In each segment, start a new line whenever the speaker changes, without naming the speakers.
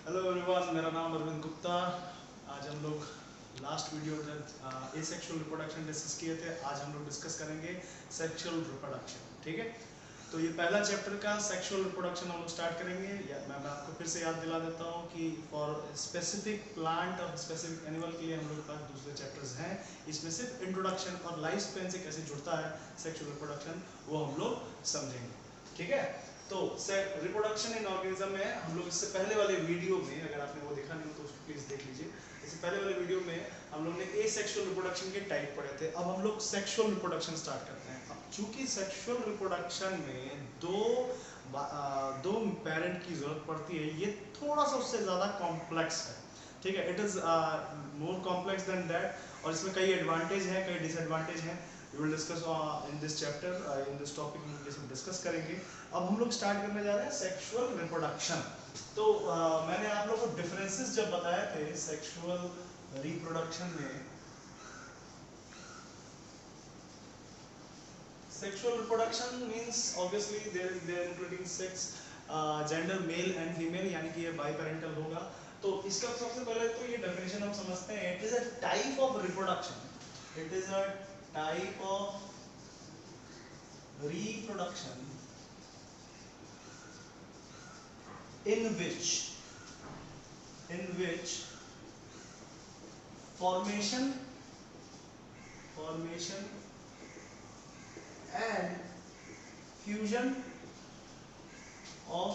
Hello everyone, मेरा नाम अरविंद गुप्ता। आज हम लोग लास्ट वीडियो में एसेक्सुअल रिप्रोडक्शन डिस्कस किए थे। आज हम लोग डिस्कस करेंगे सेक्सुअल रिप्रोडक्शन। ठीक है, तो ये पहला चैप्टर का सेक्सुअल रिप्रोडक्शन हम लोग स्टार्ट करेंगे। मैं आपको फिर से याद दिला देता हूँ कि फॉर स्पेसिफिक प्लांट और स्पेसिफिक एनिमल के लिए हम लोग के पास दूसरे चैप्टर्स हैं। इसमें सिर्फ इंट्रोडक्शन और लाइफ स्पेन से कैसे जुड़ता है सेक्सुअल रिप्रोडक्शन वो हम लोग समझेंगे। ठीक है, तो रिप्रोडक्शन इन ऑर्गेनिज्म में हम लोग इससे पहले वाले वीडियो में, अगर आपने वो देखा नहीं हो तो उसको प्लीज देख लीजिए। इससे पहले वाले वीडियो में हम लोग ने एसेक्सुअल रिप्रोडक्शन के टाइप पढ़े थे। अब हम लोग सेक्सुअल रिप्रोडक्शन स्टार्ट करते हैं। अब चूंकि सेक्सुअल रिप्रोडक्शन में दो पेरेंट की जरूरत पड़ती है, ये थोड़ा सा उससे ज्यादा कॉम्प्लेक्स है। ठीक है, it is more complex than that, और इसमें कई एडवांटेज हैं, कई डिसएडवांटेज हैं। We will discuss in this chapter, in this topic हम लोग डिस्कस करेंगे। अब हम लोग स्टार्ट करने जा रहे हैं सेक्सुअल रिप्रोडक्शन। तो मैंने आप लोगों को डिफरेंसेस जब बताए थे सेक्सुअल रिप्रोडक्शन में, sexual reproduction means obviously there including sex, gender male and female, यानी कि ये बाई पेरेंटल होगा। तो इसका सबसे पहले तो ये डेफिनेशन हम समझते हैं। It is a type of reproduction, it is a type of reproduction in which formation and fusion of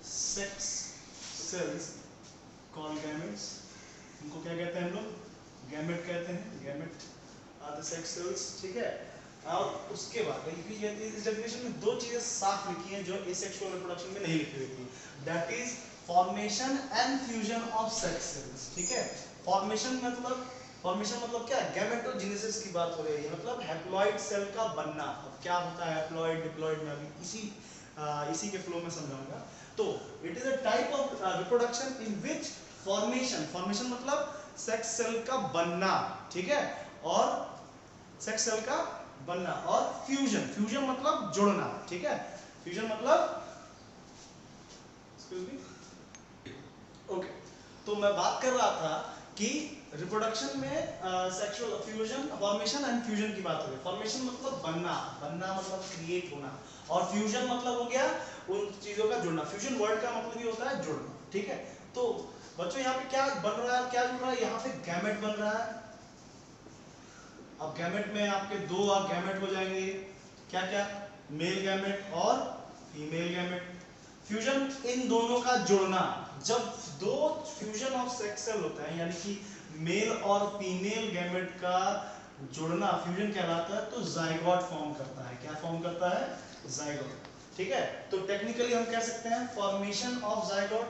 sex cells called gametes, इनको क्या कहते हैं हम लोग? गैमेट कहते हैं। Gamete are the sex cells. ठीक है, और उसके बाद ये इस डेफिनेशन में दो चीजें साफ लिखी हैं जो एसेक्सुअल रिप्रोडक्शन में नहीं लिखी हुई थी। That is formation and fusion of sex cells. ठीक है, फॉर्मेशन मतलब क्या? गैमेटोजेनेसिस की बात हो रही है, मतलब हैप्लॉइड सेल का बनना। अब क्या होता है हैप्लॉइड डिप्लॉइड में अभी इसी के फ्लो में समझाऊंगा। तो it is a type of reproduction in which formation मतलब सेक्स सेल का बनना। ठीक है, और सेक्स सेल का बनना, और फ्यूजन मतलब जुड़ना। ठीक है, फ्यूजन मतलब, एक्सक्यूज मी, ओके। तो मैं बात कर रहा था कि रिप्रोडक्शन में sexual fusion, formation and fusion की बात हो रही है। फॉर्मेशन मतलब बनना मतलब क्रिएट होना, और फ्यूजन मतलब हो गया उन चीजों का जुड़ना। फ्यूजन वर्ड का मतलब ही होता है जुड़ना। ठीक है, तो बच्चों यहाँ पे क्या बन रहा है, क्या जुड़ रहा है? यहाँ पे गैमेट बन रहा है। अब गैमेट में आपके दो गैमेट हो जाएंगे। क्या क्या? मेल गैमेट और फीमेल गैमेट। फ्यूजन इन दोनों का जुड़ना। जब दो फ्यूजन ऑफ सेक्स सेल होता है, यानी कि मेल और फीमेल गैमेट का जुड़ना फ्यूजन कहलाता है, तो जाइगोट फॉर्म करता है। क्या फॉर्म करता है? जाइगोट। ठीक है, तो टेक्निकली हम कह सकते हैं फॉर्मेशन ऑफ जाइगोट।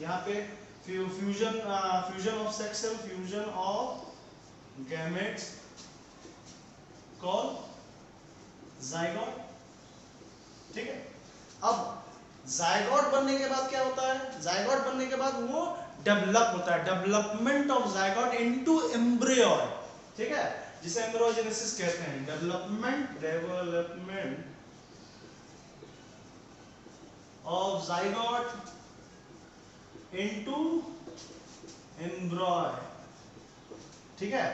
यहाँ पे fusion of sex cell, fusion of gametes called zygote. ठीक है, अब जाइगोट बनने के बाद क्या होता है? जाइगोट बनने के बाद वो डेवलप होता है, development of zygote into embryoid. ठीक है, जिसे एम्ब्रियोजेनेसिस कहते हैं। Development of zygote into embryoid. ठीक है,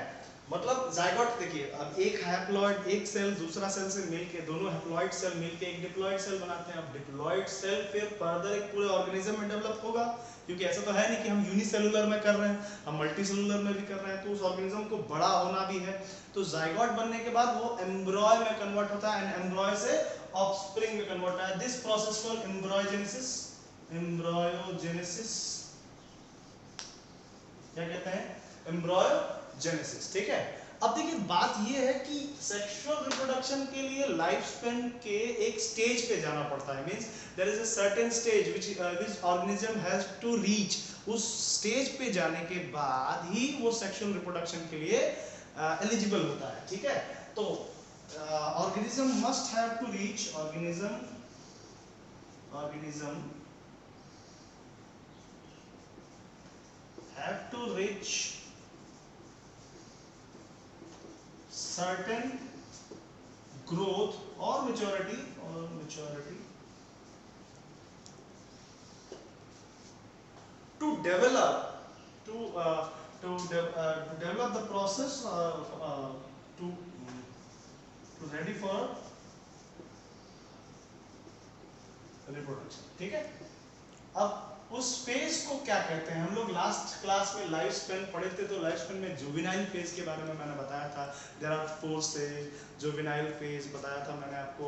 मतलब जाइगोट देखिए, अब एक हैप्लॉइड, एक सेल दूसरा सेल से मिलके, दोनों हैप्लॉइड सेल मिलके एक डिप्लॉइड सेल बनाते हैं। अब डिप्लॉइड सेल फिर फर्दर एक पूरे ऑर्गेनिज्म में डेवलप होगा, क्योंकि ऐसा तो है नहीं कि हम यूनिसेलुलर में कर रहे हैं, हम मल्टीसेलुलर में भी कर रहे हैं, तो उस ऑर्गेनिज्म को बड़ा होना भी है। तो जाइगोट बनने के बाद वो एम्ब्रॉय में कन्वर्ट होता है, एंड एम्ब्रॉय से ऑफस्प्रिंग में कन्वर्ट होता है। This process called embryogenesis. Embryogenesis क्या कहते हैं? एम्ब्रॉयोजेनेसिस। ठीक है, अब देखिए बात ये है कि सेक्सुअल रिप्रोडक्शन के लिए लाइफ स्पेन के एक स्टेज पे जाना पड़ता है। Means there is a certain stage which organism has to reach. उस स्टेज पे जाने के बाद ही वो सेक्सुअल रिप्रोडक्शन के लिए एलिजिबल होता है। ठीक है, तो organism must have to reach, organism have to reach certain growth or maturity develop to develop the process to ready for reproduction. ठीक है, अब उस फेज को क्या कहते हैं? हम लोग लास्ट क्लास में लाइफ स्पेन पढ़े थे, तो लाइफ स्पेन में जुवेनाइल फेज के बारे में मैंने बताया था। There are 4 stage. Juvenile phase बताया था मैंने आपको,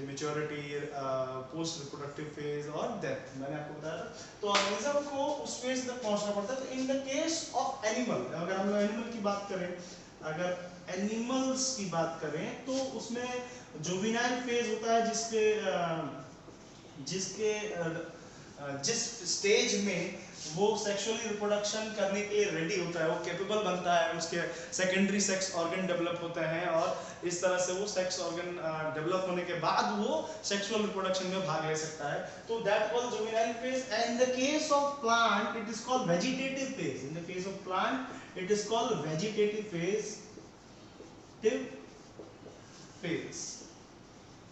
मैच्योरिटी, पोस्ट रिप्रोडक्टिव फेज और डेथ मैंने आपको बताया था। तो ऑर्गेनिज्म को उस फेज तक पहुंचना पड़ता है। तो in the case of animal, अगर हम लोग एनिमल की बात करें, अगर एनिमल्स की बात करें तो उसमें जुवेनाइल फेज होता है जिसके जिस स्टेज में वो सेक्सुअली रिप्रोडक्शन करने के लिए रेडी होता है, वो कैपेबल बनता है, उसके सेकेंडरी सेक्स ऑर्गन डेवलप होते हैं और इस तरह से वो सेक्स ऑर्गन डेवलप होने के बाद वो सेक्सुअल रिप्रोडक्शन में भाग ले सकता है। तो that was juvenile phase. And in the case of plant it is called vegetative phase. In the case of plant it is called vegetative phase.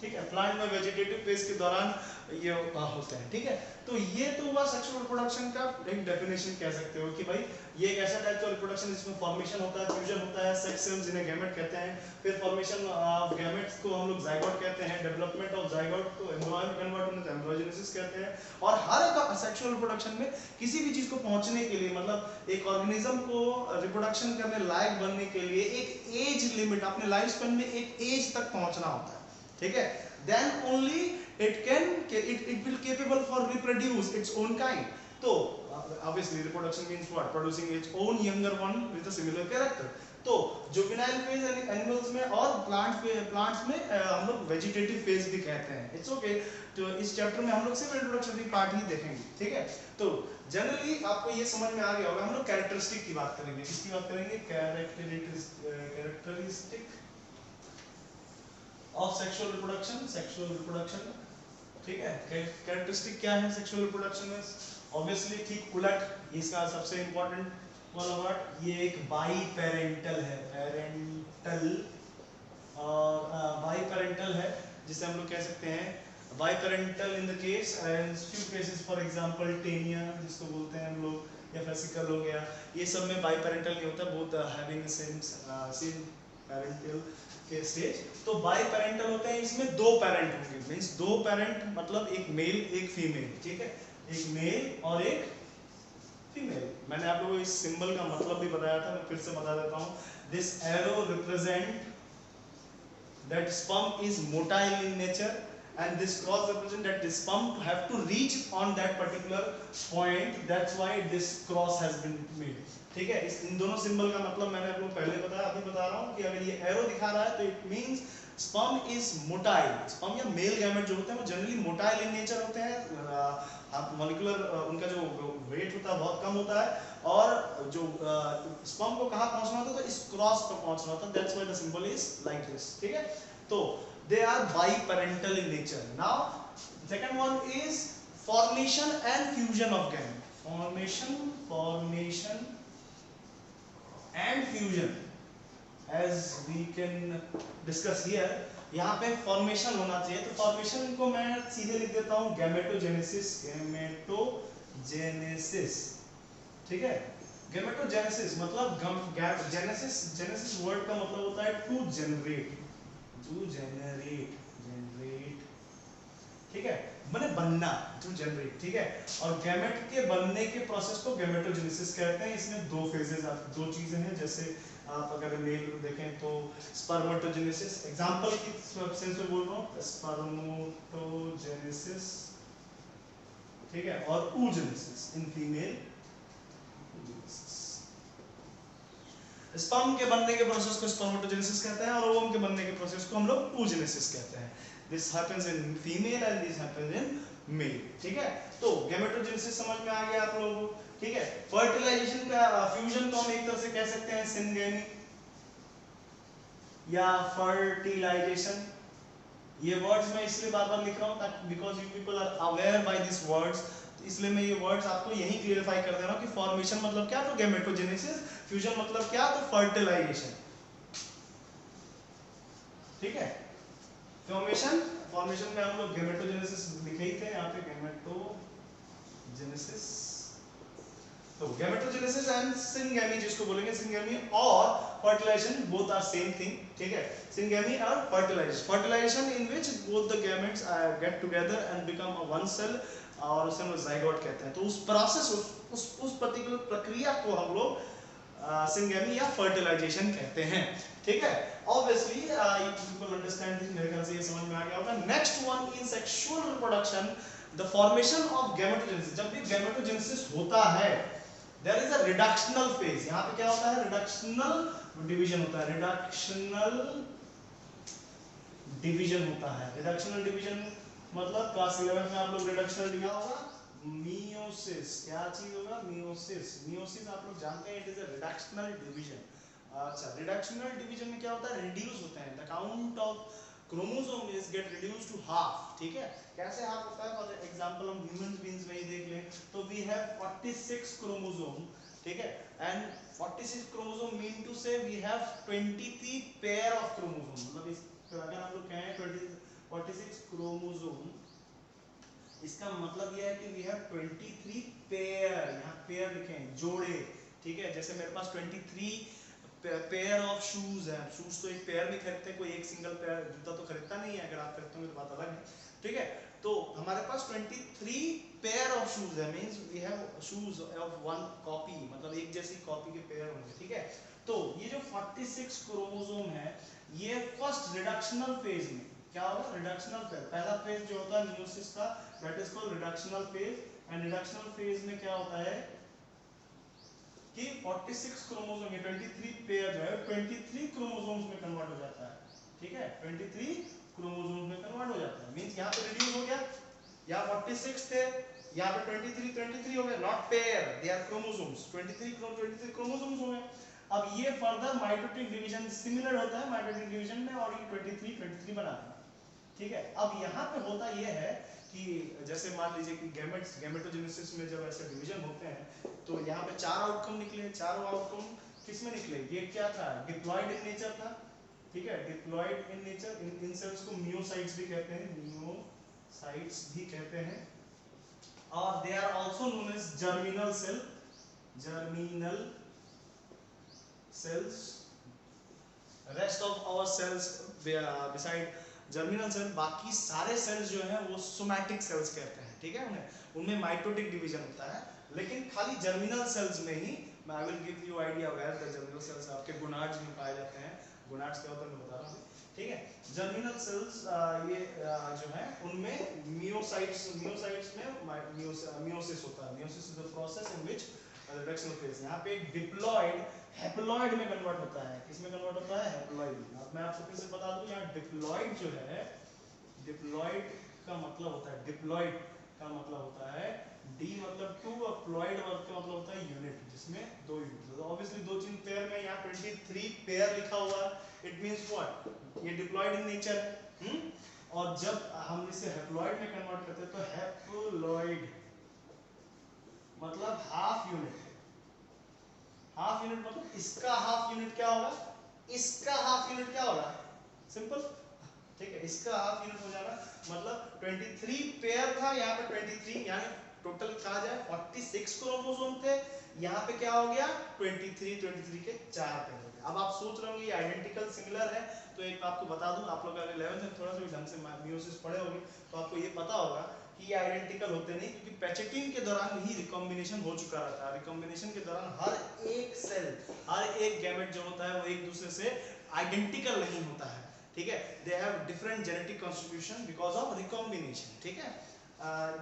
ठीक है, प्लांट में वेजिटेटिव फेज के दौरान ये होता है। ठीक है, तो ये तो हुआ सेक्सुअल रिप्रोडक्शन का एक डेफिनेशन, कह सकते हो कि भाई ये एक ऐसा टाइप का रिप्रोडक्शन जिसमें फॉर्मेशन होता है, फ्यूजन होता है, सेक्स सेल्स जिन्हें गैमेट कहते हैं, फिर फॉर्मेशन ऑफ गैमेट्स को हम लोग जाइगोट कहते हैं, डेवलपमेंट ऑफ जाइगोट को एम्ब्रियो कन्वर्ट होने से एम्ब्रियोजेनेसिस कहते हैं। और हर एक सेक्सुअल रिप्रोडक्शन में किसी भी चीज को पहुंचने के लिए, मतलब एक ऑर्गेनिज्म को रिप्रोडक्शन करने लायक बनने के लिए एक एज लिमिट, अपने लाइफ स्पेन में एक एज तक पहुंचना होता है। ठीक है, then only it will capable for reproduce its own kind. तो obviously reproduction means what? Producing its own younger one with a similar character. तो जुवेनाइल फेज एनिमल्स में और प्लांट्स में हम लोग वेजिटेटिव फेज भी कहते हैं। It's okay. तो इस चैप्टर में हम लोग सिर्फ इंट्रोडक्टरी पार्ट ही देखेंगे। ठीक है, तो जनरली आपको ये समझ में आ गया होगा। हम लोग कैरेक्टरिस्टिक की बात करेंगे। किसकी बात करेंगे? Characteristic of sexual reproduction. ठीक है, कैरेक्टरिस्टिक क्या है सेक्सुअल रिप्रोडक्शन में? ऑब्वियसली ठीक उलट, इसका सबसे इंपॉर्टेंट वाला वर्ड, ये एक बाई पेरेंटल है, पेरेंटल और बाई पेरेंटल है, जिसे हम लोग कह सकते हैं by parental in the case and few cases, for example Taenia जिसको बोलते हैं हम लोग, या फेसिकल हो गया, ये सब में बाई पेरेंटल नहीं होता, बोथ हैविंग सेम पेरेंटल के स्टेज। तो बाई पेरेंटल होते हैं, इसमें दो पेरेंट होंगे, मींस दो पेरेंट मतलब एक मेल एक फीमेल। ठीक है, एक मेल और एक फीमेल। मैंने आप लोगों को इस सिंबल का मतलब भी बताया था, मैं फिर से बता देता हूं। This arrow represent that sperm is motile in nature and this cross represent that the sperm have to reach on that particular point, that's why this cross has been made. ठीक है, इन दोनों सिंबल का मतलब मैंने आपको पहले बताया, अभी बता रहा हूँ कि अगर ये एरो दिखा रहा है तो it means sperm is motile. Sperm या मेल गैमेट जो होते हैं वो जनरली मोटाइल इन नेचर होते हैं, मॉलिक्यूलर उनका जो वेट होता है बहुत कम होता है, और जो स्पर्म को कहाँ पहुंचना होता है तो इस क्रॉस पर पहुंचना होता है, that's why the symbol is like this. ठीक है, तो they are biparental in nature. Now second one is formation and fusion of gamete. Formation and fusion, as we can discuss here. यहाँ पे फॉर्मेशन होना चाहिए, तो फॉर्मेशन को मैं सीधे लिख देता हूँ गैमेटोजेनेसिस। ठीक है, गैमेटोजेनेसिस मतलब जेनेसिस वर्ड का मतलब होता है टू जनरेट। ठीक है, माने बनना, टू जनरेट। ठीक है, और गैमेट के बनने के प्रोसेस को गैमेटोजेनेसिस कहते हैं। इसमें दो फेजेस, दो चीजें हैं। जैसे आप अगर मेल देखें तो स्पर्मेटोजेनेसिस, एग्जांपल की सेंस में बोल रहा हूँ, स्पर्मेटोजेनेसिस। ठीक है, और oogenesis इन फीमेल। स्पर्म के बनने के प्रोसेस को स्पर्मेटोजेनेसिस कहते हैं और ओवम के बनने के प्रोसेस को हम लोग oogenesis कहते हैं। This happens in female and this happens in male. ठीक है, तो गैमेटोजेनेसिस समझ में आ गया आप लोगों को। ठीक है, फर्टिलाइजेशन का फ्यूजन को हम एक तरह से कह सकते हैं सिनगेमी या फर्टिलाइजेशन। ये वर्ड्स मैं इसलिए बार-बार लिख रहा हूं ताकि because you people are aware by this words, इसलिए मैं ये वर्ड्स आपको यही क्लियरिफाई कर दे रहा हूं कि फॉर्मेशन मतलब क्या, तो गैमेटोजेनेसिस, फ्यूजन मतलब क्या, तो फर्टिलाइजेशन। ठीक है, फॉर्मेशन में हम लोग गैमेटोजेनेसिस लिखे ही थे, यहाँ पे गैमेटोजेनेसिस तो गैमेटोजेनेसिस एंड सिंगेमी जिसको बोलेंगे, सिंगेमी और fertilization both are same thing, ठीक है। सिंगेमी और fertilization in which both the gametes get together and become a one cell, और उसे हम जाइगोट कहते हैं। तो उस प्रोसेस उस पर्टिकुलर प्रक्रिया को हम लोग सिंगेमी या फर्टिलाइजेशन कहते हैं, ठीक है। Obviously you people understand this, मेरे ख्याल से ये समझ में आ गया होगा। Next one in sexual reproduction, the formation of gametogenesis. जब भी गैमेटोजेनेसिस होता है, there is a reductional phase. यहाँ पे क्या होता है? रिडक्शनल डिवीजन होता है, रिडक्शनल डिवीजन होता है। रिडक्शनल डिवीजन मतलब क्लास 11 में आप लोग रिडक्शनल डिवीजन होगा मियोसिस। क्या चीज होगा? मियोसिस। मियोसिस आप लोग जानते हैं, it is a reductional division. अच्छा, रिडक्शनल डिवीजन में क्या होता है? रिड्यूस होते हैं, the count of chromosome is get reduce to half, ठीक है। कैसे हाफ होता है? फॉर एग्जांपल हम ह्यूमन बीइंग्स में ही देख लें तो वी हैव 46 क्रोमोसोम, ठीक है। And 46 chromosome mean to say we have 23 pair of chromosome. मतलब इस अगर हम लोग कहें 46 क्रोमोसोम, इसका मतलब यह है कि वी हैव 23 पेयर। यहाँ पेयर लिखे हैं, जोड़े, ठीक है। जैसे मेरे पास 23 पेयर ऑफ शूज है। शूज तो एक पेयर में खरीदते हैं, कोई एक सिंगल पेयर जूता तो खरीदता नहीं है। अगर आप खरीदते होंगे तो बात अलग है, ठीक है। तो हमारे पास 23 पेयर ऑफ शूज है, means we have shoes of one copy, मतलब एक जैसी कॉपी के पेयर होंगे, ठीक है। तो ये जो 46 क्रोमोसोम है, ये फर्स्ट रिडक्शनल फेज में क्या होगा? रिडक्शनल फेज, पहला फेज जो होता है मियोसिस का, that is called reductional phase. And reductional phase में क्या होता है कि 46 क्रोमोसोम, ये 23 पेयर जो है 23 क्रोमोसोम्स में कन्वर्ट हो जाता है, ठीक है। 23 क्रोमोसोम्स में कन्वर्ट हो जाता है, मींस यहाँ पे रिड्यूस हो गया। यहाँ 46 थे, यहाँ पे 23 हो गए, not pair, they are chromosomes. 23 chromosomes हो गए। अब ये फर्दर माइटोटिक डिवीजन सिमिलर होता है माइटोटिक डिवीजन में, और ये 23 बनाते हैं, ठीक है। अब यहाँ पे होता ये है कि जैसे मान लीजिए कि गैमेटोजेनेसिस में जब ऐसे डिवीजन होते हैं तो यहाँ पे 4 आउटकम निकले। चारों आउटकम किसमें निकले? ये क्या था? डिप्लॉयड इन नेचर था, ठीक है। डिप्लॉयड इन नेचर, इन सेल्स को मियोसाइट्स भी कहते हैं, मियोसाइट्स भी कहते हैं। और they are also known as germinal cell, germinal cells. Rest of our cells beside germinal cell, बाकी सारे सेल्स जो हैं वो सोमैटिक सेल्स कहते हैं, ठीक है। उनमें माइटोटिक डिवीजन होता है, लेकिन खाली जर्मिनल सेल्स में ही, I will give you idea where the germinal cells आपके गोनाड्स में पाए जाते हैं। गोनाड्स क्या होता है मैं बता रहा हूँ, ठीक है। जर्मिनल सेल्स ये जो है उनमें मियोसाइट्स में मियोसिस होता है। Meiosis is the process in which reductional phase, यहाँ पे डिप्लॉयड हैप्लॉयड में कन्वर्ट होता है। किसमें कन्वर्ट होता है? हैप्लॉयड में। अब मैं आपको फिर से बता दूं, यहाँ डिप्लॉयड जो है, डिप्लॉयड का मतलब होता है, डिप्लॉयड का मतलब होता है डी मतलब 2, और प्लॉयड वर्ड का मतलब होता है यूनिट, जिसमें 2 यूनिट। तो ऑब्वियसली 2-3 पेयर में यहाँ 23 पेयर लिखा हुआ है, इट मींस व्हाट? ये डिप्लॉयड इन नेचर है। और जब हम इसे हैप्लॉयड में कन्वर्ट करते हैं तो हैप्लॉयड मतलब हाफ यूनिट है। हाफ यूनिट मतलब इसका हाफ यूनिट क्या होगा? इसका हाफ यूनिट क्या होगा? सिंपल, ठीक है। इसका हाफ यूनिट हो जाएगा, मतलब 23 पेयर था, यहाँ पे 23, यानी टोटल कहा जाए 46 क्रोमोसोम थे, यहाँ पे क्या हो गया? 23 के 4 पेयर हो गए। अब आप सोच रहे होंगे ये आइडेंटिकल सिमिलर है, तो एक आपको बता दूं, आप लोग अगर 11th में थोड़ा सा भी ढंग से मियोसिस पढ़े होंगे तो आपको ये पता होगा कि ये आइडेंटिकल होते नहीं, क्योंकि पैचेटिन के दौरान ही रिकॉम्बिनेशन हो चुका रहता है। रिकॉम्बिनेशन के दौरान हर एक सेल, हर एक गैमेट जो होता है वो एक दूसरे से आइडेंटिकल नहीं होता है, ठीक है। They have different genetic constitution because of recombination, ठीक है।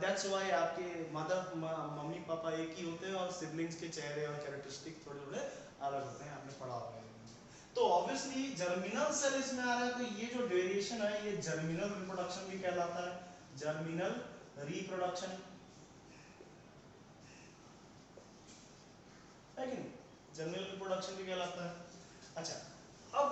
दैट्स व्हाई आपके मम्मी पापा एक ही होते हैं और सिबलिंग्स के चेहरे और कैरेक्टरिस्टिक थोड़े थोड़े अलग होते हैं, आपने पढ़ा होगा। तो ऑब्वियसली जर्मिनल सेल इसमें आ रहा है, तो ये जो वेरिएशन है ये जर्मिनल रिप्रोडक्शन भी कहलाता है, जर्मिनल रिप्रोडक्शन, है कि नहीं? जर्मिनल रिप्रोडक्शन भी कहलाता है। अच्छा, अब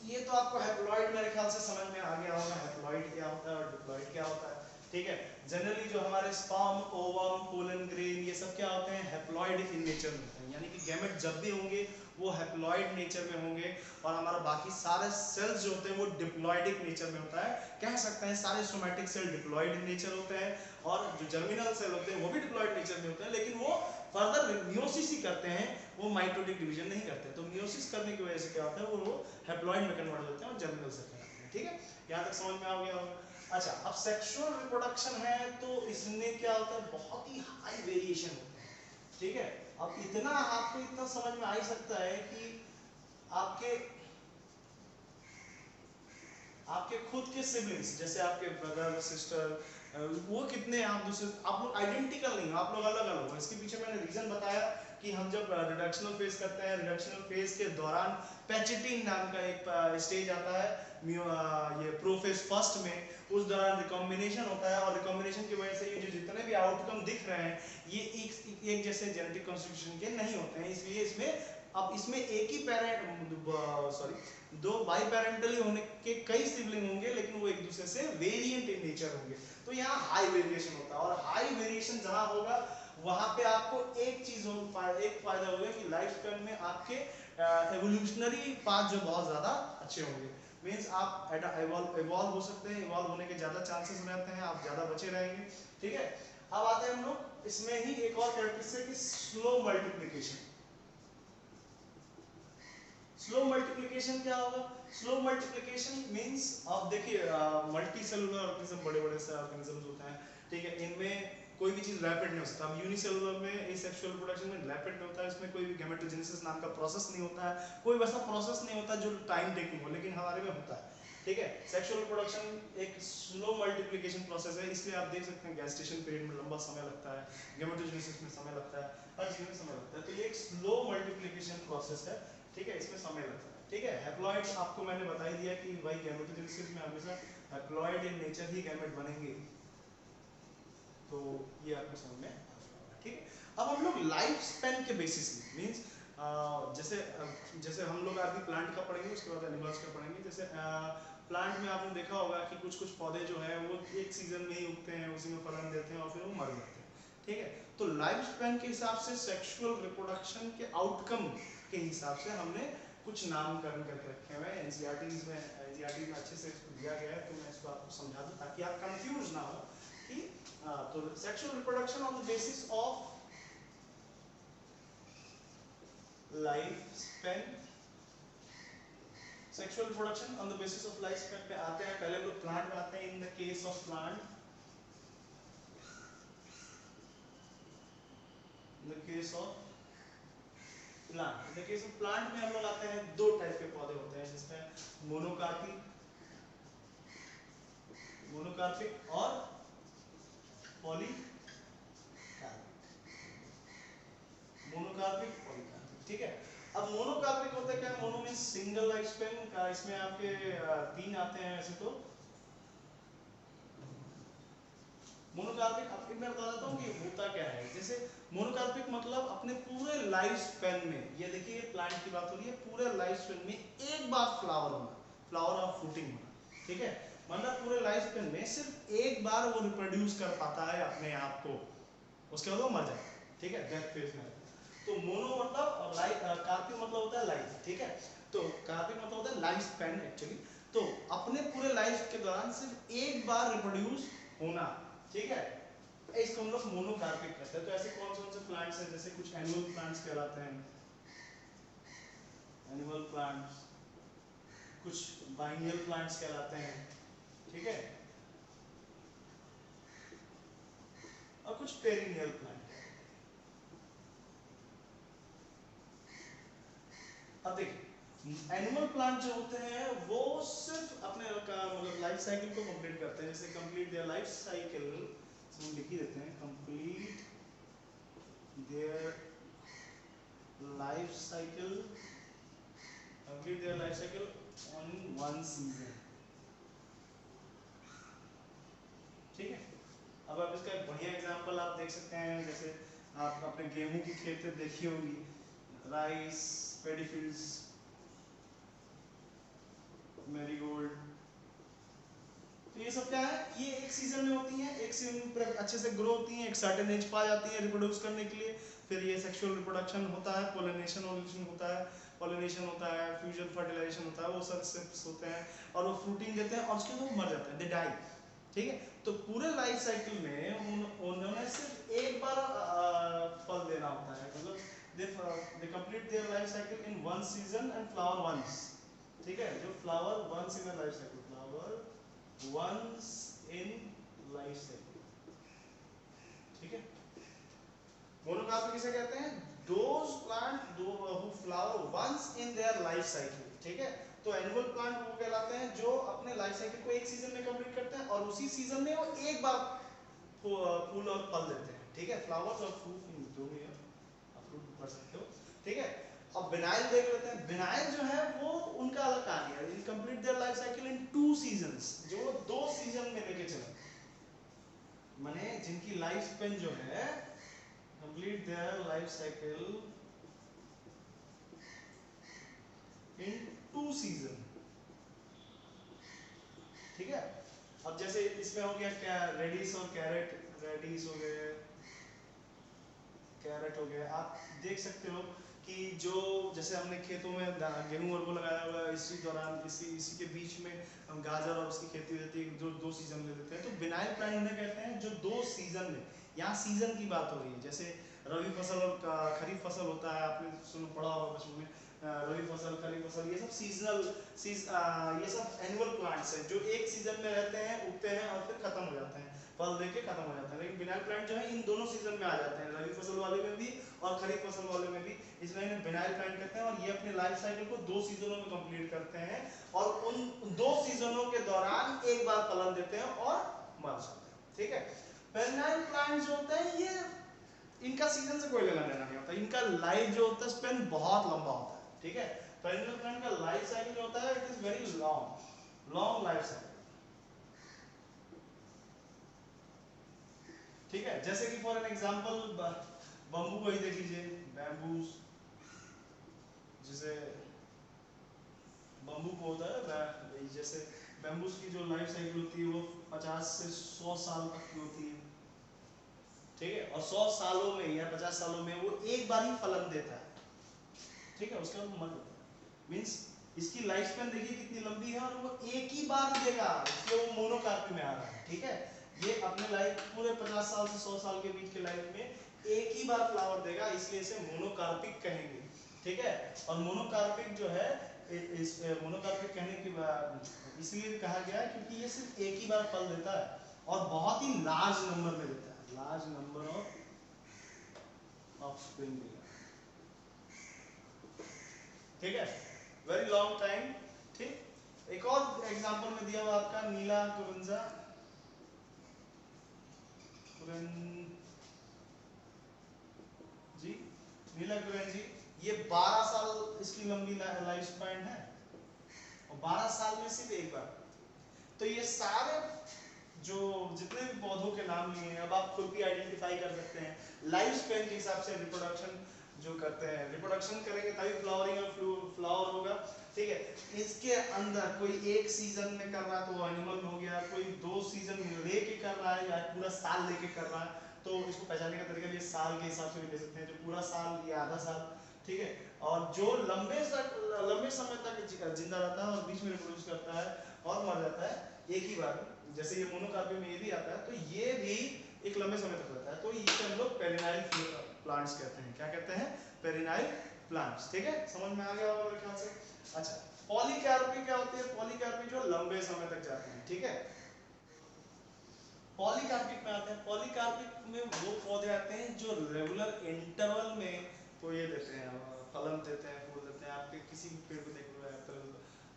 ये तो आपको हैप्लॉइड मेरे ख्याल से समझ में आ गया होगा, हैप्लॉइड क्या होता है और डिप्लॉइड क्या होता है, ठीक है। जनरली जो हमारे स्पर्म, ओवम, पोलन ग्रेन ये सब क्या होते हैं? हैप्लॉइड इन नेचर में होते हैं, यानी कि गैमेट जब भी होंगे वो हैप्लॉइड नेचर में होंगे, और हमारा बाकी सारे सेल्स जो होते हैं वो डिप्लॉइडिक नेचर में होता है। कह सकते हैं सारे somatic cell diploid in nature होते हैं, और जो जर्मिनल सेल होते हैं वो भी डिप्लॉइड नेचर में होते हैं, लेकिन वो फर्दर मियोसिस ही करते हैं, वो माइटोटिक डिवीजन नहीं करते। तो मियोसिस करने की वजह से क्या होता है, वो हैप्लॉइड में कन्वर्ट होते हैं और जर्मिनल सेल कहलाते हैं। ठीक है, यहाँ तक समझ में आ गया होगा। अच्छा, अब सेक्सुअल रिप्रोडक्शन है तो इसमें क्या होता है, बहुत ही हाई वेरिएशन होता है। ठीक है, अब इतना आपको इतना समझ में आ ही सकता है कि आपके आपके खुद के सिबलिंग्स, जैसे आपके ब्रदर सिस्टर, वो कितने आप दूसरे, आप लोग आइडेंटिकल नहीं हो, आप लोग अलग अलग हो। इसके पीछे मैंने रीजन बताया कि हम जब रिडक्शनल फेज करते हैं, रिडक्शनल फेज के दौरान पैचेटिन नाम का एक स्टेज आता है, ये प्रोफेज फर्स्ट में, उस दौरान रिकॉम्बिनेशन होता है, और रिकॉम्बिनेशन की वजह से ये जो जितने भी आउटकम दिख रहे हैं, ये एक जैसे जेनेटिक कॉन्स्टिट्यूशन के नहीं होते हैं। इसलिए इसमें, अब इसमें एक ही पेरेंट, सॉरी, दो बाई पेरेंटली होने के कई सिबलिंग होंगे, लेकिन वो एक दूसरे से वेरिएंट इन नेचर होंगे। तो यहाँ हाई वेरिएशन होता है, और हाई वेरिएशन जहां होगा वहां पे आपको एक चीज एक फायदा होगा कि लाइफ स्पैन में आपके एवोल्यूशनरी पाथ जो बहुत ज्यादा अच्छे होंगे। मींस आप इवॉल्व हो सकते हैं, इवॉल्व होने के ज्यादा चांसेस रहते हैं, आप ज्यादा बचे रहेंगे। ठीक है, अब आते हैं हम लोग इसमें ही एक और कैरेक्टरिस्टिक है कि स्लो मल्टीप्लिकेशन। स्लो मल्टीप्लिकेशन क्या होगा? स्लो मल्टीप्लिकेशन मींस, आप देखिए मल्टी सेलुलर ऑर्गेनिज्म, बड़े बड़े से ऑर्गेनिजम्स होते हैं। ठीक है, इनमें कोई भी चीज रैपिड नहीं हो सकता। अब यूनिसेलुलर में, एसेक्सुअल रिप्रोडक्शन में रैपिड नहीं होता है, इसमें कोई भी गैमेटोजेनेसिस नाम का प्रोसेस नहीं होता है, कोई वैसा प्रोसेस नहीं होता जो टाइम टेकिंग हो, लेकिन हमारे में होता है। ठीक है, सेक्सुअल रिप्रोडक्शन एक स्लो मल्टीप्लिकेशन प्रोसेस है, इसलिए आप देख सकते हैं गैस्टेशन पीरियड में लंबा समय लगता है, गैमेटोजेनेसिस में समय लगता है, हर चीज में समय लगता है। तो ये एक स्लो मल्टीप्लिकेशन प्रोसेस है। ठीक है, इसमें समय लगता है। ठीक है, हैप्लॉइड्स आपको मैंने बता ही दिया कि भाई गैमेटोजेनेसिस में हमेशा haploid in nature he gamete बनेंगे। तो ये आपको समझ में आ गया। ठीक है, अब हम लोग लाइफ स्पैन के बेसिस में, मींस जैसे हम लोग अभी प्लांट का पढ़ेंगे, उसके बाद एनिमल्स का पढ़ेंगे। जैसे प्लांट में आपने देखा होगा कि कुछ कुछ पौधे जो है वो एक सीजन में ही उगते हैं, उसी में फलन देते हैं और फिर वो मर जाते हैं। ठीक है, तो लाइफ स्पैन के हिसाब से सेक्सुअल रिप्रोडक्शन के आउटकम के हिसाब से हमने कुछ नामकरण करके रखे हुए हैं। एनसीईआरटी में अच्छे से इसको दिया गया है, तो मैं इसको आपको समझा दूं ताकि आप कंफ्यूज ना हो कि तो sexual reproduction on the basis of life span, sexual reproduction on the basis of life span पे आते हैं। पहले हम लोग प्लांट में आते हैं। In the case of plant, in the case of plant, in the case of plant में हम लोग आते हैं, दो टाइप के पौधे होते हैं, जिसमें मोनोकार्पिक और पॉलीकार्पिक। Monocarpic, polycarpic. ठीक है, अब मोनोकार्पिक होता है क्या? Mono means single life span का, इसमें आपके तीन आते हैं वैसे तो। मोनोकार्पिक आपको मैं बता देता हूँ कि होता क्या है। जैसे मोनोकार्पिक मतलब अपने पूरे लाइफ स्पैन में, ये देखिए प्लांट की बात हो रही है, पूरे लाइफ स्पैन में एक बार फ्लावर होना, फ्लावर और फ्रूटिंग होना। ठीक है, मतलब पूरे लाइफ स्पैन में सिर्फ एक बार वो रिप्रोड्यूस कर पाता है अपने आप को, उसके बाद वो मर जाता है। ठीक है, डेथ फेज में। तो मोनो मतलब, और कार्पिक मतलब होता है लाइफ। ठीक है, तो कार्पिक मतलब होता है लाइफ स्पैन एक्चुअली। तो अपने पूरे लाइफ के दौरान सिर्फ एक बार रिप्रोड्यूस होना। ठीक है, इसको हम लोग मोनोकार्पिक कहते हैं। तो ऐसे कौन कौन से प्लांट्स हैं? जैसे कुछ एनुअल प्लांट्स कहलाते हैं, एनुअल प्लांट्स, कुछ बाइनियल प्लांट्स कहलाते हैं। ठीक है, और कुछ पेरिनियल प्लांट। अब देखिए, एनिमल प्लांट जो होते हैं वो सिर्फ अपने मतलब लाइफ साइकिल को कंप्लीट करते हैं। जैसे कंप्लीट देयर लाइफ साइकिल, हम लिख ही देते हैं, complete their life cycle, complete their life cycle on one season. ठीक है, अब आप इसका एक बढ़िया एग्जांपल आप देख सकते हैं। जैसे आप अपने गेहूं की खेत देखी होंगी, राइस, पेडी फील्ड्स, मैरीगोल्ड, तो ये सब क्या है? ये एक सीजन में होती हैं, एक सीजन पर अच्छे से ग्रो होती हैं, एक सर्टेन एज पा जाती है रिप्रोड्यूस करने के लिए। फिर ये सेक्सुअल रिप्रोडक्शन होता है, पोलिनेशन होता है, पॉलिनेशन होता है, फ्यूजन फर्टिलाइजेशन होता है, वो सब स्टेप्स होते हैं, और वो फ्रूटिंग देते हैं, और उसके बाद वो मर जाते हैं, दे डाई। ठीक है, तो पूरे लाइफ साइकिल में उन्होंने सिर्फ एक बार फल देना होता complete their life cycle in one season and flower once, ठीक है, जो flower once in life cycle, flower once in life cycle, ठीक है। मोनोकार्पिक किसे कहते हैं? Those plant who flower once in their life cycle, ठीक है। तो एनुअल प्लांट वो कहलाते हैं जो अपने लाइफ साइकिल को एक सीजन में कंप्लीट करते हैं और उसी सीजन में वो एक बार फूल और फल देते हैं, ठीक है। फ्लावर्स और फ्रूट जो भी है आप फ्रूट पढ़ सकते हो, ठीक है। अब बिनाइल देख लेते हैं। बिनाइल जो है वो उनका अलग कहानी है। It complete their life cycle in 2 seasons, जो 2 सीजन में लेके चले, माने जिनकी लाइफ स्पेन जो है complete their life cycle in 2 season, ठीक है। अब जैसे इसमें हो गया क्या, रेडिस और कैरेट, रेडिस हो गए, कैरेट हो गया। आप देख सकते हो कि जो जैसे हमने खेतों में गेहूं और वो लगाया हुआ है, इसी दौरान इसी के बीच में हम गाजर और उसकी खेती होती है, जो 2 सीजन ले लेते हैं। तो बिनाइल प्लांट उन्हें कहते हैं जो 2 सीजन में, यहाँ सीजन की बात हो रही है। जैसे रबी फसल और खरीफ फसल होता है, आपने पढ़ा होगा बचपन में, रबी फसल, खरीफ फसल, ये सब सीजनल ये सब एनुअल प्लांट्स हैं जो एक सीजन में रहते हैं, उगते हैं और फिर खत्म हो जाते हैं, फल देके खत्म हो जाता है। लेकिन बिनाइल प्लांट जो है इन दोनों सीजन में आ जाते हैं, रबी फसल वाले में भी और खरीफ फसल वाले में भी, इसलिए इन्हें बिनाइल प्लांट कहते हैं। और ये अपने लाइफ साइकिल को 2 सीजनों में कंप्लीट करते हैं और उन 2 सीजनों के दौरान एक बार फलन देते हैं और मर जाते हैं, ठीक है। पेरेनाइल प्लांट जो होते हैं ये इनका सीजन से कोई लेना देना नहीं होता, इनका लाइफ जो होता है स्पेन बहुत लंबा होता है, ठीक है। पेरेनियल प्लांट का लाइफ साइकिल जो होता है it is very long, long life cycle, ठीक है। जैसे कि फॉर एन एग्जांपल बम्बू को ही देख लीजिए, बैम्बूस, जैसे बम्बू को होता है, जैसे बैम्बूस की जो लाइफ साइकिल होती है वो 50 से 100 साल तक की होती है, ठीक है। और 100 सालों में या 50 सालों में वो एक बार ही फलन देता है, ठीक है, उसके बाद मर जाता है। मींस इसकी लाइफ स्पैन देखिए कितनी लंबी है और वो एक ही बार देगा, इसलिए वो मोनोकार्पी में आ रहा है, ठीक है। ये अपने लाइफ पूरे 50 साल से 100 साल के बीच के लाइफ में एक ही बार फ्लावर देगा, इसलिए इसे मोनोकार्पिक कहेंगे, ठीक है। और मोनोकार्पिक जो है, इस मोनोकार्पिक कहने की इसलिए कहा गया है क्योंकि ये सिर्फ एक ही बार फल देता है और बहुत ही लार्ज नंबर में देता है, लार्ज नंबर ऑफ ऑफस्प्रिंग देगा, ठीक है, वेरी लॉन्ग टाइम, ठीक। एक और एग्जांपल में दिया हुआ आपका नीला कुरंजा, जी, नीला कुरंजी, ये 12 साल इसकी लंबी लाइफ स्पैन है और 12 साल में सिर्फ एक बार। तो ये सारे जो जितने भी पौधों के नाम लिए हैं, अब आप खुद भी आइडेंटिफाई कर सकते हैं लाइफ स्पैन के हिसाब से। रिप्रोडक्शन जो करते हैं, रिप्रोडक्शन करेंगे तभी फ्लावरिंग और फ्लावर होगा, ठीक है। इसके अंदर कोई एक सीजन में कर रहा है तो वो एनिमल हो गया, कोई 2 सीजन लेके कर रहा है या पूरा साल लेके कर रहा है, तो इसको पहचानने का तरीका भी साल के हिसाब से भी ले सकते हैं, जो पूरा साल या आधा साल, ठीक है। और जो लंबे समय तक जिंदा रहता है और बीच में रिप्रोड्यूस करता है और मर जाता है एक ही बार, जैसे ये मोनोकार्पी में ये भी आता है, तो ये भी एक लंबे समय तक रहता है, तो इसे हम लोग पेरिनाइल प्लांट्स कहते हैं। क्या कहते हैं? पेरिनाइल प्लांट्स, ठीक है। समझ में आ गया होगा मेरे ख्याल से। अच्छा, पॉलीकार्पी क्या होती है? पॉलीकार्पी जो लंबे समय तक जाते हैं, ठीक है। पॉलीकार्पिक में आते हैं, पॉलीकार्पिक में वो पौधे आते हैं जो रेगुलर इंटरवल में तो ये देते हैं, फलन देते हैं, फूल देते हैं। आपके किसी भी पेड़ को देख लो, एप्पल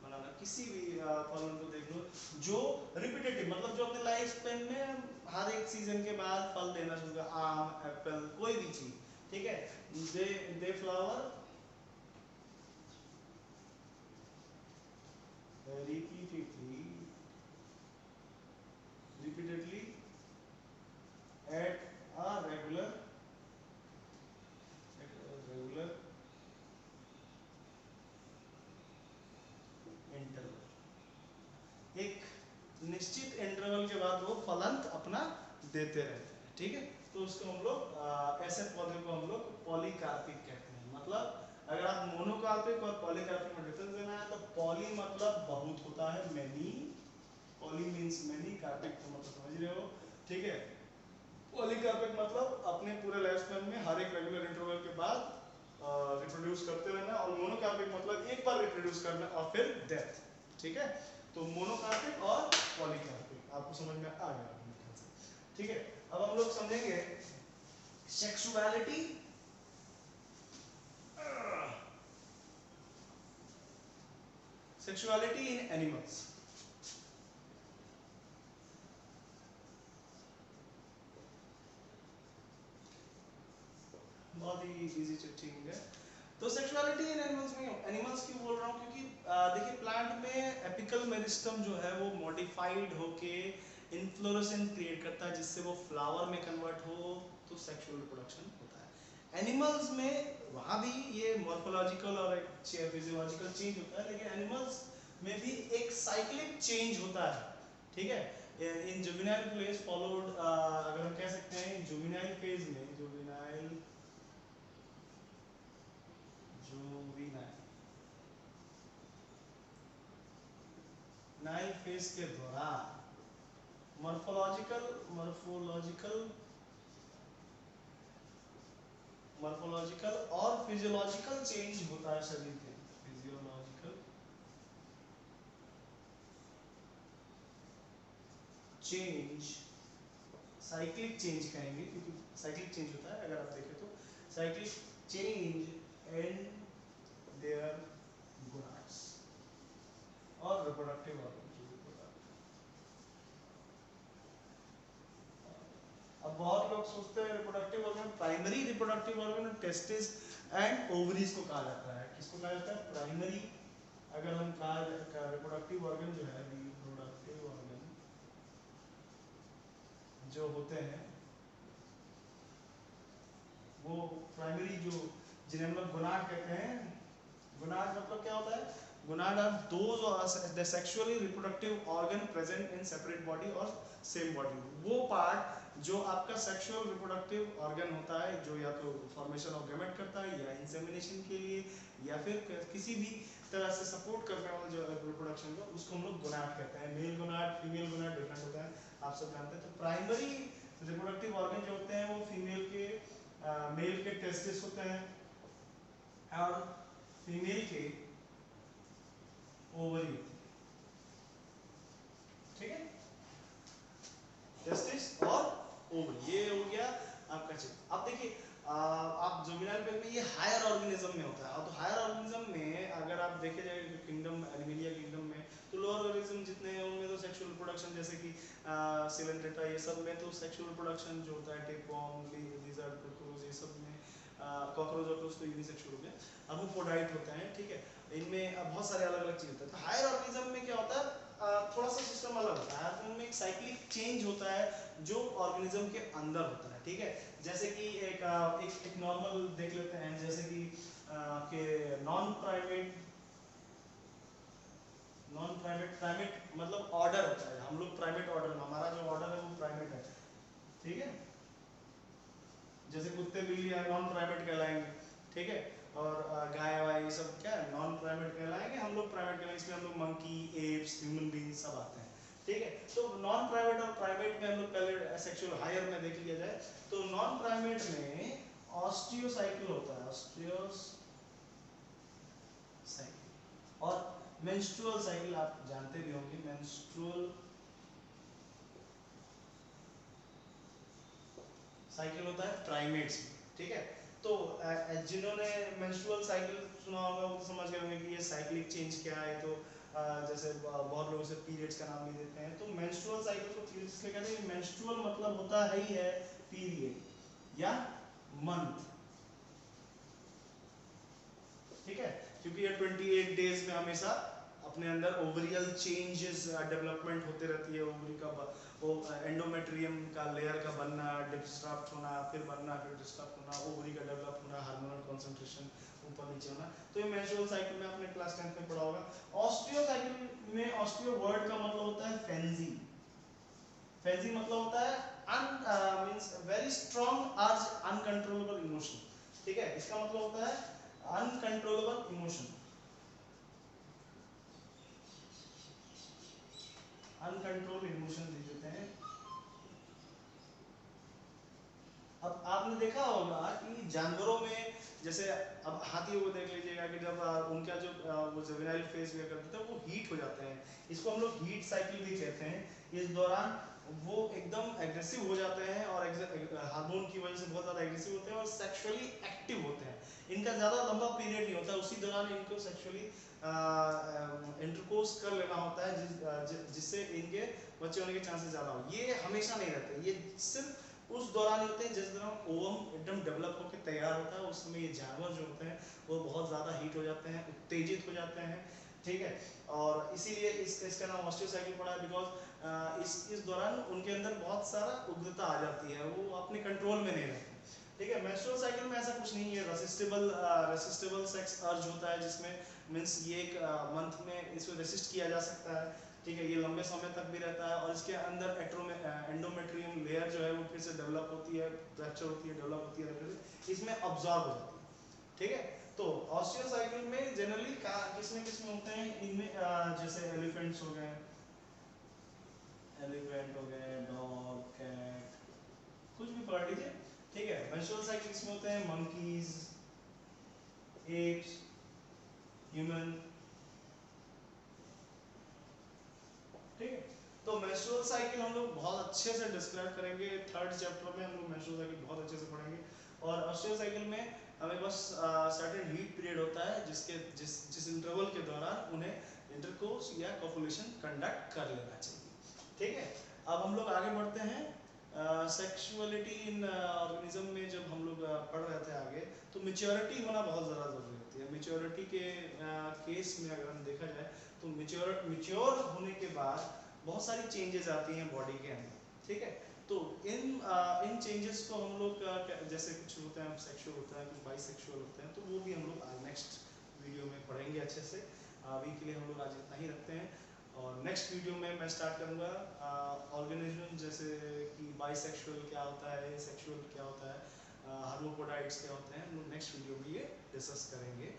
बनाना, किसी भी फलन को देख लो, जो रिपीटेटिव, मतलब जो अपने लाइफ स्पेन में हर एक सीजन के बाद फल देना शुरू कर, आम, एप्पल, कोई भी चीज, ठीक है, they flower repeatedly at a regular interval, एक निश्चित इंटरवल के बाद वो फलन अपना देते रहते हैं, ठीक है। तो उसको हम लोग ऐसे पौधे को हम लोग पॉलीकार्पिक कहते हैं। मतलब अगर आप मोनोकार्पिक और पॉलीकार्पिक में डिफरेंस देना है तो पॉली मतलब बहुत होता है, मैनी, पॉली मींस मैनी, कार्पिक तो मतलब समझ रहे हो, ठीक है। पॉलीकार्पिक मतलब अपने पूरे लाइफ स्पैन में हर एक रेगुलर इंटरवल के बाद रिप्रोड्यूस रिप्रोड्यूस करते रहना, और मोनोकार्पिक मतलब एक बार रिप्रोड्यूस करना और फिर डेथ। ठीक है, तो मोनोकार्पिक और पॉलीकार्पिक आपको समझ में आ गया। ठीक है, अब हम लोग समझेंगे सेक्सुअलिटी सेक्सुअलिटी इन एनिमल्स। बहुत ही इजी चीज है। तो सेक्सुअलिटी इन एनिमल्स में, एनिमल्स क्यों बोल रहा हूँ, क्योंकि देखिए प्लांट में एपिकल मेरिस्टम जो है वो मॉडिफाइड होके इन्फ्लोरेसेंस क्रिएट करता है जिससे वो फ्लावर में कन्वर्ट हो, तो सेक्सुअल रिप्रोडक्शन होता है। एनिमल्स में वहाँ भी ये मॉर्फोलॉजिकल और फिजियोलॉजिकल चेंज होता है, लेकिन एनिमल्स में भी एक साइक्लिक चेंज होता है। ठीक है, इन जुवेनाइल फेज फॉलोड, अगर हम कह सकते हैं जुवेनाइल फेज में, जुवेनाइल नाइल फेज के दौरान मॉर्फोलॉजिकल और फिजियोलॉजिकल चेंज होता है शरीर के, फिजियोलॉजिकल चेंज, साइक्लिक चेंज कहेंगे क्योंकि साइक्लिक चेंज होता है। अगर आप देखें तो cyclic change in their gonads और रिप्रोडक्टिव ऑर्गन। अब बहुत लोग सोचते हैं reproductive organ, primary reproductive organ testis and ovaries को कहा जाता है। किसको कहा जाता है? प्राइमरी, अगर हम कहा रिप्रोडक्टिव ऑर्गन जो है, रिप्रोडक्टिव ऑर्गन जो होते हैं वो प्राइमरी, जो जिन्हें हम लोग गोनाड कहते हैं। गोनाड मतलब क्या होता है? Gonad are those the sexually reproductive organ present in separate body और सेम बॉडी। वो पार्ट जो आपका सेक्सुअल रिप्रोडक्टिव ऑर्गन होता है, जो या तो फॉर्मेशन ऑफ गैमेट करता है या इंसेमिनेशन के लिए या फिर किसी भी तरह से सपोर्ट करने वाला जो रिप्रोडक्शन का, उसको हम लोग गोनाड कहते हैं। Mail gonad, female gonad different होता है, आप सब जानते हैं। तो प्राइमरी रिप्रोडक्टिव ऑर्गन जो होते हैं वो फीमेल के, मेल के टेस्टिस होते हैं और फीमेल के ओवरी होती है। ठीक है, टेस्टिस और ओवरी, ये हो गया आपका चीज। अब देखिए आप जुवेनाइल पेग में ये हायर ऑर्गेनिज्म में होता है, और तो हायर ऑर्गेनिज्म में अगर आप देखे जाए किंगडम, एनिमलिया किंगडम में, तो लोअर ऑर्गेनिज्म जितने हैं उनमें तो सेक्सुअल रिप्रोडक्शन, जैसे कि सिलेंड्रेटा, ये सब में तो सेक्सुअल रिप्रोडक्शन जो होता है, टेपवर्म, लिजर्ड, कॉकरोच, ये सब में, कॉकरोच वॉकरोच तो यूनिसेक्सुअल हो गया, अमोफोडाइट होते हैं। ठीक है, इनमें बहुत सारे अलग अलग चीज होते हैं। तो हायर ऑर्गेनिज्म में क्या होता है, थोड़ा सा सिस्टम अलग होता है। हायर में एक साइक्लिक चेंज होता है जो ऑर्गेनिज्म के अंदर होता है। ठीक है, जैसे कि एक नॉर्मल देख लेते हैं, जैसे कि नॉन प्राइमेट, प्राइमेट मतलब ऑर्डर होता है, हम लोग प्राइमेट ऑर्डर, हमारा जो ऑर्डर है वो प्राइमेट है। ठीक है, जैसे कुत्ते बिल्ली नॉन प्राइमेट कहलाएंगे। ठीक है, और गाय वाय ये सब क्या नॉन प्राइमेट कहलाएंगे, हम लोग प्राइमेट कहलाएंगे, इसमें हम लोग मंकी, एप्स, ह्यूमन बीइंग सब आते हैं। ठीक है, तो नॉन प्राइमेट और प्राइमेट में हम लोग पहले सेक्सुअल हायर में देख लिया जाए, तो नॉन प्राइमेट में ऑस्टियोसाइकिल होता है, ऑस्टियोसाइकिल, और मेंस्ट्रुअल साइकिल आप जानते भी होंगे, मेंस्ट्रुअल साइकिल होता है प्राइमेट्स में। ठीक है, तो जिन्होंने मेंस्ट्रुअल साइकिल सुना होगा वो तो समझ गए होंगे कि ये साइक्लिक चेंज क्या है। तो जैसे बहुत लोग इसे पीरियड्स का नाम भी देते हैं। तो मेंस्ट्रुअल साइकिल को पीरियड्स इसलिए कहते हैं, मेंस्ट्रुअल मतलब होता है ही है पीरियड या मंथ। ठीक है, क्योंकि ये 28 डेज में हमेशा अपने अंदर ओवरियल चेंजेस डेवलपमेंट होते रहती है। ओवरी का वो एंडोमेट्रियम का लेयर का बनना, डिस्टर्ब होना, फिर बनना, फिर डिस्टर्ब होना, ओवरी का डेवलप होना, हार्मोनल कंसंट्रेशन ऊपर नीचे होना। तो ये मेंस्ट्रुअल साइकिल में आपने क्लास 10 में पढ़ा होगा। ऑस्टियो साइकिल में, ऑस्टियो वर्ड का मतलब होता है फेंजी। फेंजी मतलब होता है मींस वेरी स्ट्रांग अर्ज, अनकंट्रोलेबल इमोशन। ठीक है, इसका मतलब होता है अनकंट्रोलेबल इमोशन, अनकंट्रोल इमोशन दे देते हैं। अब आपने देखा होगा कि जानवरों में जैसे अब हाथियों को देख लीजिएगा कि जब उनका जो वो जुवेनाइल फेज हुआ करते थे वो हीट हो जाते हैं, इसको हम लोग हीट साइकिल भी कहते हैं। इस दौरान वो एकदम एग्रेसिव हो जाते हैं और हार्मोन की वजह से बहुत ज़्यादा एग्रेसिव होते हैं और सेक्सुअली एक्टिव होते हैं। इनका ज़्यादा लंबा पीरियड नहीं होता, उसी दौरान इनको सेक्सुअली इंटरकोर्स कर लेना होता है जिससे इनके बच्चे होने के चांसेस ज़्यादा हो। ये हमेशा नहीं रहते, ये सिर्फ उस दौरान होते हैं जिस दौरान ओवम एकदम डेवलप होकर तैयार होता है। उस समय ये जानवर जो होते हैं वो बहुत ज़्यादा हीट हो जाते हैं, उत्तेजित हो जाते हैं, ठीक है। और इसीलिए इसका नाम ऑस्टियोसाइकिल पड़ा है, बिकॉज इस दौरान उनके अंदर बहुत सारा उग्रता आ जाती है, वो अपने कंट्रोल में नहीं रहते, ठीक है। मेंस्ट्रुअल साइकिल में ऐसा कुछ नहीं है, रेसिस्टेबल सेक्स अर्ज होता है, जिसमें मींस ये एक मंथ में इसको रेसिस्ट किया जा सकता है, ठीक है। ये लंबे समय तक भी रहता है और इसके अंदर एंडोमेट्रियम लेयर जो है वो फिर से डेवलप होती है, फ्रैक्चर होती है, डेवलप होती है, फिर इसमें अब्जॉर्ब हो जाती है, ठीक है। तो ऑस्टियोसाइकिल में जनरली किसमें होते हैं, इनमें जैसे एलिफेंट्स हो गए, डॉग, कैट, कुछ भी पकड़ लीजिए, ठीक है। मेंस्ट्रुअल साइकिल इसमें होते हैं मंकीज, एप्स, ह्यूमन, ठीक है। तो मेंस्ट्रुअल साइकिल हम लोग बहुत अच्छे से डिस्क्राइब करेंगे, थर्ड चैप्टर में हम लोग मेंस्ट्रुअल साइकिल बहुत अच्छे से पढ़ेंगे। और ऑस्टियो साइकिल में हमें बस सर्टेन हीट पीरियड होता है जिस इंटरवल के दौरान उन्हें इंटरकोर्स या कॉपुलेशन कंडक्ट कर लेना चाहिए, ठीक है। अब हम लोग आगे बढ़ते हैं। सेक्सुअलिटी इन ऑर्गेनिज्म में जब हम लोग पढ़ रहे थे आगे, तो मेच्योरिटी होना बहुत ज़्यादा ज़रूरी होती है। मेच्योरिटी के केस में अगर हम देखा जाए तो मेच्योर होने के बाद बहुत सारी चेंजेस आती हैं बॉडी के अंदर, ठीक है। तो इन चेंजेस को हम लोग जैसे कुछ होते हैं सेक्सुअल होता है, कुछ बाइसेक्सुअल होते हैं, तो वो भी हम लोग नेक्स्ट वीडियो में पढ़ेंगे अच्छे से। अभी के लिए हम लोग आज इतना ही रखते हैं और नेक्स्ट वीडियो में मैं स्टार्ट करूंगा ऑर्गेनिज्म, जैसे कि बाइसेक्सुअल क्या होता है, सेक्सुअल क्या होता है, हार्मोपोडाइट्स क्या होते हैं, हम लोग नेक्स्ट वीडियो में ये डिस्कस करेंगे।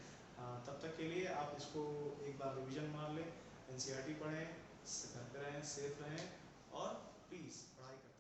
तब तक के लिए आप इसको एक बार रिवीजन मार लें, एनसीईआरटी पढ़ें, घर पे रहें, सेफ रहें और प्लीज़ पढ़ाई करें।